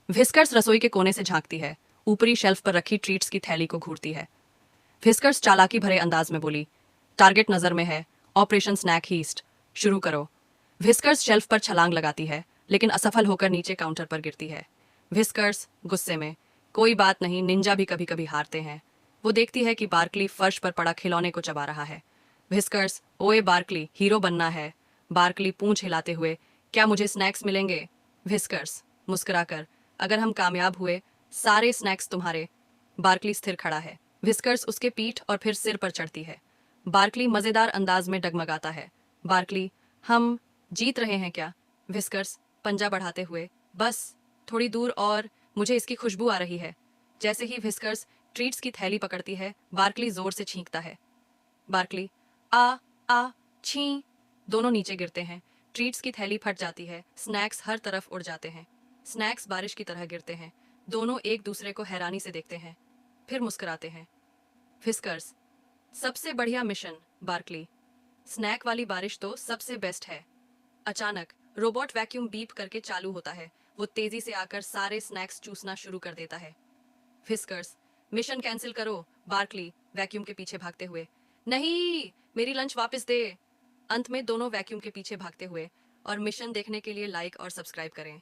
Whiskers रसोई के कोने से झांकती है, ऊपरी शेल्फ पर रखी ट्रीट्स की थैली को घूरती है। व्हिस्कर्स चालाकी भरे अंदाज में बोली, टारगेट नजर में है, ऑपरेशन स्नैक हीस्ट शुरू करो। व्हिस्कर्स शेल्फ पर छलांग लगाती है, लेकिन असफल होकर नीचे काउंटर पर गिरती है। व्हिस्कर्स गुस्से में, कोई बात नहीं, निंजा भी कभी कभी हारते हैं। वो देखती है कि बार्कली फर्श पर पड़ा खिलौने को चबा रहा है। व्हिस्कर्स, ओए बार्कली, हीरो बनना है। बार्कली पूंछ हिलाते हुए, क्या मुझे स्नैक्स मिलेंगे? व्हिस्कर्स मुस्कुराकर, अगर हम कामयाब हुए, सारे स्नैक्स तुम्हारे। बार्कली स्थिर खड़ा है। व्हिस्कर्स उसके पीठ और फिर सिर पर चढ़ती है। बार्कली मजेदार अंदाज में डगमगाता है। बार्कली, हम जीत रहे हैं क्या? व्हिस्कर्स पंजा बढ़ाते हुए, बस थोड़ी दूर और मुझे इसकी खुशबू आ रही है। जैसे ही व्हिस्कर्स ट्रीट्स की थैली पकड़ती है, बार्कली जोर से छींकता है। बार्कली, आ आ छी। दोनों नीचे गिरते हैं। ट्रीट्स की थैली फट जाती है, स्नैक्स हर तरफ उड़ जाते हैं। स्नैक्स बारिश की तरह गिरते हैं। दोनों एक दूसरे को हैरानी से देखते हैं, फिर मुस्कुराते हैं। व्हिस्कर्स, सबसे बढ़िया मिशन। बार्कली, स्नैक वाली बारिश तो सबसे बेस्ट है। अचानक रोबोट वैक्यूम बीप करके चालू होता है। वो तेजी से आकर सारे स्नैक्स चूसना शुरू कर देता है। व्हिस्कर्स, मिशन कैंसिल करो। बार्कली वैक्यूम के पीछे भागते हुए, नहीं, मेरी लंच वापस दे। अंत में दोनों वैक्यूम के पीछे भागते हुए, और मिशन देखने के लिए लाइक और सब्सक्राइब करें।